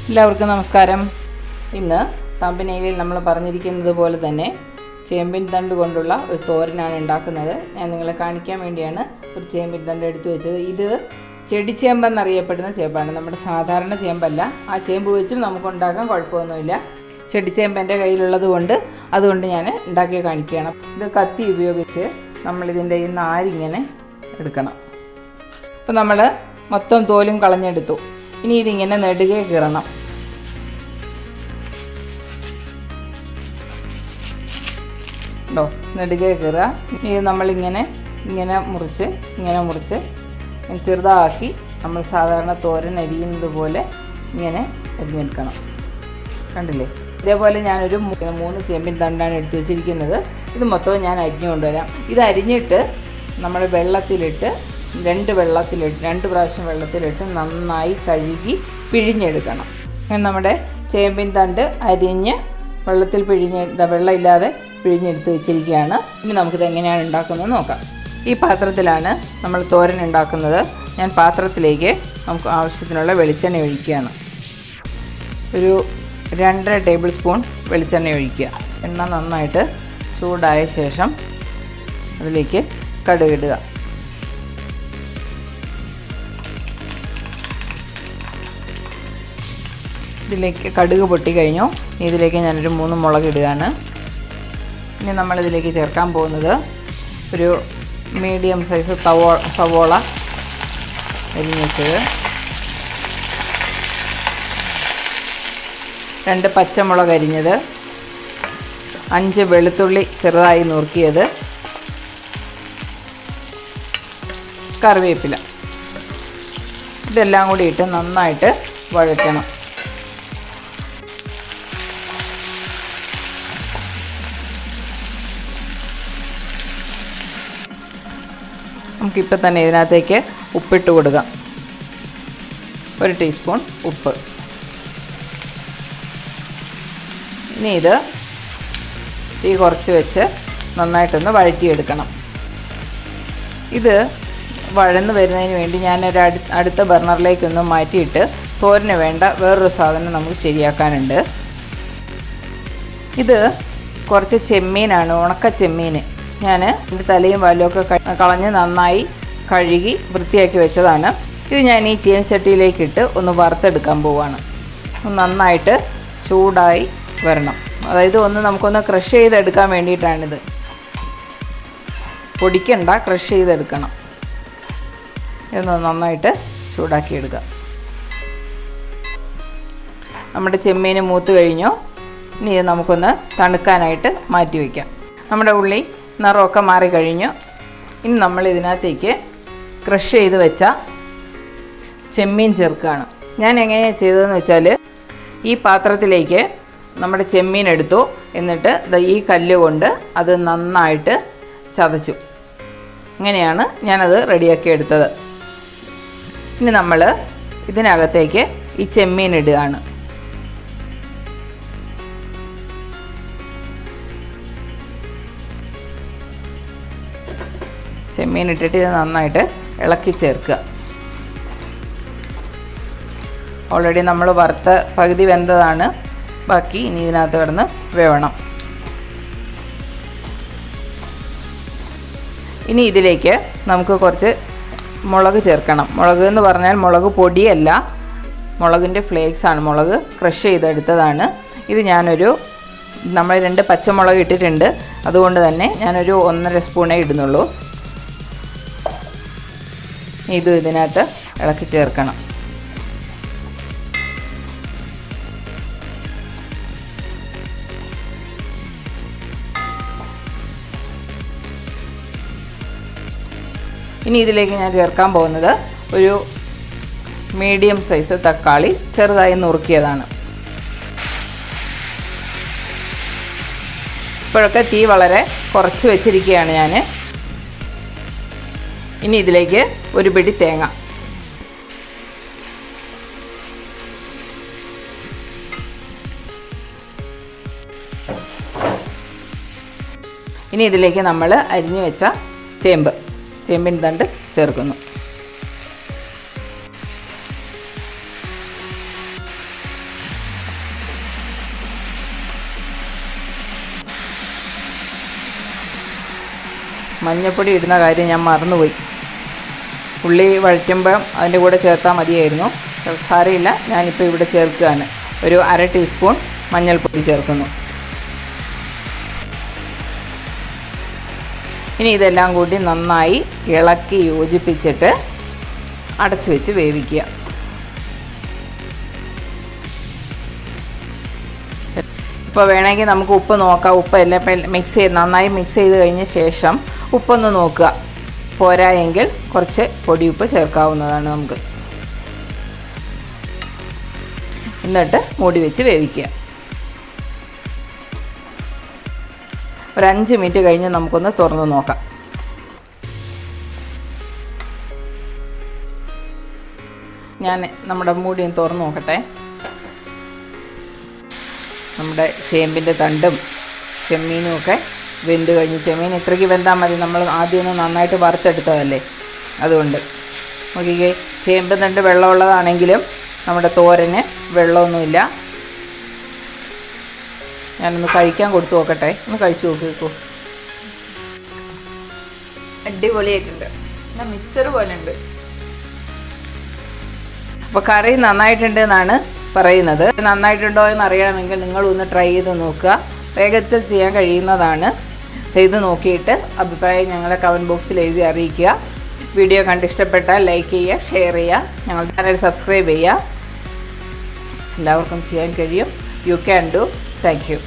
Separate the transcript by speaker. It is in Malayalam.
Speaker 1: എല്ലാവർക്കും നമസ്കാരം. ഇന്ന് തമ്പനയിലിൽ നമ്മൾ പറഞ്ഞിരിക്കുന്നത് പോലെ തന്നെ ചേമ്പിൻ തണ്ട് കൊണ്ടുള്ള ഒരു തോരനാണ് ഉണ്ടാക്കുന്നത്. ഞാൻ നിങ്ങളെ കാണിക്കാൻ വേണ്ടിയാണ് ഒരു ചേമ്പിൻ തണ്ട് എടുത്തു വെച്ചത്. ഇത് ചെടിച്ചേമ്പെന്നറിയപ്പെടുന്ന ചേമ്പാണ്, നമ്മുടെ സാധാരണ ചേമ്പല്ല. ആ ചേമ്പ് വെച്ചും നമുക്ക് ഉണ്ടാക്കാൻ കുഴപ്പമൊന്നുമില്ല. ചെടിച്ചേമ്പ് എൻ്റെ കയ്യിലുള്ളത് അതുകൊണ്ട് ഞാൻ ഉണ്ടാക്കി കാണിക്കുകയാണ്. ഇത് കത്തി ഉപയോഗിച്ച് നമ്മളിതിൻ്റെ ഈ നാരിങ്ങനെ എടുക്കണം. അപ്പോൾ നമ്മൾ മൊത്തം തോലും കളഞ്ഞെടുത്തു. ഇനി ഇതിങ്ങനെ നെടുകെ കീറണം. ോ നെടുകെ കീറുക. ഇത് നമ്മളിങ്ങനെ മുറിച്ച് ചെറുതാക്കി നമ്മൾ സാധാരണ തോരൻ അരിയുന്നത് പോലെ ഇങ്ങനെ അരിഞ്ഞെടുക്കണം. കണ്ടില്ലേ? ഇതേപോലെ ഞാനൊരു 3 ചേമ്പിൻ തണ്ടാണ് എടുത്തു വെച്ചിരിക്കുന്നത്. ഇത് മൊത്തവും ഞാൻ അരിഞ്ഞു കൊണ്ടുവരാം. ഇത് അരിഞ്ഞിട്ട് നമ്മൾ വെള്ളത്തിലിട്ട് 2 പ്രാവശ്യം വെള്ളത്തിലിട്ട് നന്നായി കഴുകി പിഴിഞ്ഞെടുക്കണം. നമ്മുടെ ചേമ്പിൻ തണ്ട് അരിഞ്ഞ് വെള്ളത്തിൽ വെള്ളമില്ലാതെ പിഴിഞ്ഞെടുത്ത് വെച്ചിരിക്കുകയാണ്. ഇനി നമുക്കിത് എങ്ങനെയാണ് ഉണ്ടാക്കുന്നത് നോക്കാം. ഈ പാത്രത്തിലാണ് നമ്മൾ തോരൻ ഉണ്ടാക്കുന്നത്. ഞാൻ പാത്രത്തിലേക്ക് നമുക്ക് ആവശ്യത്തിനുള്ള വെളിച്ചെണ്ണ ഒഴിക്കുകയാണ്. ഒരു 2.5 ടേബിൾ സ്പൂൺ വെളിച്ചെണ്ണ ഒഴിക്കുക. എണ്ണ നന്നായിട്ട് ചൂടായ ശേഷം അതിലേക്ക് കടുകിടുക. ഇതിലേക്ക് കടുക് പൊട്ടിക്കഴിഞ്ഞു. ഇതിലേക്ക് ഞാനൊരു 3 മുളക് ഇടുകയാണ്. ഇനി നമ്മളിതിലേക്ക് ചേർക്കാൻ പോകുന്നത് ഒരു മീഡിയം സൈസ് സവോള അരിഞ്ഞ് വെച്ചത്, 2 പച്ചമുളക് അരിഞ്ഞത്, 5 വെളുത്തുള്ളി ചെറുതായി നുറുക്കിയത്, കറിവേപ്പില. ഇതെല്ലാം കൂടി ഇട്ട് നന്നായിട്ട് വഴറ്റണം. നമുക്കിപ്പോൾ തന്നെ ഇതിനകത്തേക്ക് ഉപ്പിട്ട് കൊടുക്കാം. 1 ടീസ്പൂൺ ഉപ്പ്. ഇനി ഇത് തീ കുറച്ച് വെച്ച് നന്നായിട്ടൊന്ന് വഴറ്റിയെടുക്കണം. ഇത് വഴന്ന് വരുന്നതിന് വേണ്ടി ഞാനൊരു അടുത്ത ബർണറിലേക്കൊന്ന് മാറ്റിയിട്ട് തോരന് വേണ്ട വേറൊരു സാധനം നമുക്ക് ശരിയാക്കാനുണ്ട്. ഇത് കുറച്ച് ചെമ്മീനാണ്, ഉണക്ക ചെമ്മീൻ. ഞാൻ ഇതിൻ്റെ തലയും വാലുമൊക്കെ കളഞ്ഞ് നന്നായി കഴുകി വൃത്തിയാക്കി വെച്ചതാണ്. ഇത് ഞാൻ ഈ ചീനച്ചട്ടിയിലേക്കിട്ട് ഒന്ന് വറുത്തെടുക്കാൻ പോവുകയാണ്. നന്നായിട്ട് ചൂടായി വരണം. അതായത് നമുക്കൊന്ന് ക്രഷ് ചെയ്തെടുക്കാൻ വേണ്ടിയിട്ടാണിത്. പൊടിക്കണ്ട, ക്രഷ് ചെയ്തെടുക്കണം. ഇതൊന്ന് നന്നായിട്ട് ചൂടാക്കിയെടുക്കുക. നമ്മുടെ ചെമ്മീൻ മൂത്ത് കഴിഞ്ഞു. ഇനി ഇത് നമുക്കൊന്ന് തണുക്കാനായിട്ട് മാറ്റി വയ്ക്കാം. നമ്മുടെ ഉള്ളി നിറമൊക്കെ മാറിക്കഴിഞ്ഞു. ഇനി നമ്മൾ ഇതിനകത്തേക്ക് ക്രഷ് ചെയ്ത് വെച്ച ചെമ്മീൻ ചേർക്കുകയാണ്. ഞാൻ എങ്ങനെയാണ് ചെയ്തതെന്ന് വെച്ചാൽ, ഈ പാത്രത്തിലേക്ക് നമ്മുടെ ചെമ്മീൻ എടുത്തു. എന്നിട്ട് ഈ കല്ല് കൊണ്ട് അത് നന്നായിട്ട് ചതച്ചു. ഇങ്ങനെയാണ് ഞാനത് റെഡിയാക്കി എടുത്തത്. ഇനി നമ്മൾ ഇതിനകത്തേക്ക് ഈ ചെമ്മീൻ ഇടുകയാണ്. ചെമ്മീൻ ഇട്ടിട്ട് ഇത് നന്നായിട്ട് ഇളക്കി ചേർക്കുക. ഓൾറെഡി നമ്മൾ വറുത്ത പകുതി വെന്തതാണ്, ബാക്കി ഇനി ഇതിനകത്ത് കിടന്ന് വേവണം. ഇനി ഇതിലേക്ക് നമുക്ക് കുറച്ച് മുളക് ചേർക്കണം. മുളക് എന്ന് പറഞ്ഞാൽ മുളക് പൊടിയല്ല, മുളകിൻ്റെ ഫ്ലേക്സാണ്. മുളക് ക്രഷ് ചെയ്തെടുത്തതാണ്. ഇത് നമ്മൾ 2 പച്ചമുളക് ഇട്ടിട്ടുണ്ട്. അതുകൊണ്ട് തന്നെ ഞാനൊരു 1.5 സ്പൂണേ ഇടുന്നുള്ളൂ. ഇതും ഇതിനകത്ത് ഇളക്കി ചേർക്കണം. ഇനി ഇതിലേക്ക് ഞാൻ ചേർക്കാൻ പോകുന്നത് ഒരു മീഡിയം സൈസ് തക്കാളി ചെറുതായി നുറുക്കിയതാണ്. ഇപ്പോഴൊക്കെ തീ വളരെ കുറച്ച് വെച്ചിരിക്കുകയാണ് ഞാൻ. ഇനി ഇതിലേക്ക് ഒരു പിടി തേങ്ങ, ഇനി ഇതിലേക്ക് നമ്മൾ അരിഞ്ഞു വെച്ച ചേമ്പിൻ തണ്ട് ചേർക്കുന്നു. മഞ്ഞൾപ്പൊടി ഇടുന്ന കാര്യം ഞാൻ മറന്നുപോയി. ഉള്ളി വഴറ്റുമ്പോൾ അതിൻ്റെ കൂടെ ചേർത്താൽ മതിയായിരുന്നു. സാരമില്ല, ഞാനിപ്പോൾ ഇവിടെ ചേർക്കുകയാണ്. ഒരു 1/2 ടീസ്പൂൺ മഞ്ഞൾപ്പൊടി ചേർക്കുന്നു. ഇനി ഇതെല്ലാം കൂടി നന്നായി ഇളക്കി യോജിപ്പിച്ചിട്ട് അടച്ചു വെച്ച് വേവിക്കുക. ഇപ്പോൾ വേണമെങ്കിൽ നമുക്ക് ഉപ്പ് നോക്കാം. ഉപ്പ് എല്ലാം നന്നായി മിക്സ് ചെയ്ത് കഴിഞ്ഞ ശേഷം ഉപ്പൊന്ന് നോക്കുക. പോരായെങ്കിൽ കുറച്ച് പൊടിയുപ്പ് ചേർക്കാവുന്നതാണ് നമുക്ക്. എന്നിട്ട് മൂടി വെച്ച് വേവിക്കുക. ഒരു 5 മിനിറ്റ് കഴിഞ്ഞ് നമുക്കൊന്ന് തുറന്ന് നോക്കാം. ഞാൻ നമ്മുടെ മൂടി തുറന്ന് നോക്കട്ടെ. നമ്മുടെ ചേമ്പിൻ്റെ തണ്ടും ചെമ്മീനും ഒക്കെ വെന്ത് കഴിഞ്ഞ്, ചെമ്മീൻ ഇത്രയ്ക്ക് വെന്താൽ മതി, നമ്മൾ ആദ്യം ഒന്ന് നന്നായിട്ട് വറുത്തെടുത്തതല്ലേ, അതുകൊണ്ട്. നോക്കിക്കേ, ചേമ്പ് തണ്ട് വെള്ളമുള്ളതാണെങ്കിലും നമ്മുടെ തോരന് വെള്ളമൊന്നുമില്ല. ഞാനൊന്ന് കഴിക്കാൻ കൊടുത്തു നോക്കട്ടെ. ഒന്ന് കഴിച്ചു നോക്കിക്കോ. അടിപൊളിയായിട്ടുണ്ട്. എന്നാൽ മിക്സർ പോലെ ഉണ്ട്. അപ്പോൾ കറി നന്നായിട്ടുണ്ട് എന്നാണ് പറയുന്നത്. നന്നായിട്ടുണ്ടോ എന്ന് അറിയണമെങ്കിൽ നിങ്ങളൊന്ന് ട്രൈ ചെയ്ത് നോക്കുക. വേഗത്തിൽ ചെയ്യാൻ കഴിയുന്നതാണ്. ചെയ്ത് നോക്കിയിട്ട് അഭിപ്രായം ഞങ്ങളെ കമൻറ്റ് ബോക്സിൽ എഴുതി അറിയിക്കുക. വീഡിയോ കണ്ട് ഇഷ്ടപ്പെട്ടാൽ ലൈക്ക് ചെയ്യുക, ഷെയർ ചെയ്യുക, ഞങ്ങളുടെ ചാനൽ സബ്സ്ക്രൈബ് ചെയ്യുക. എല്ലാവർക്കും ചെയ്യാൻ കഴിയും. You can do. Thank you.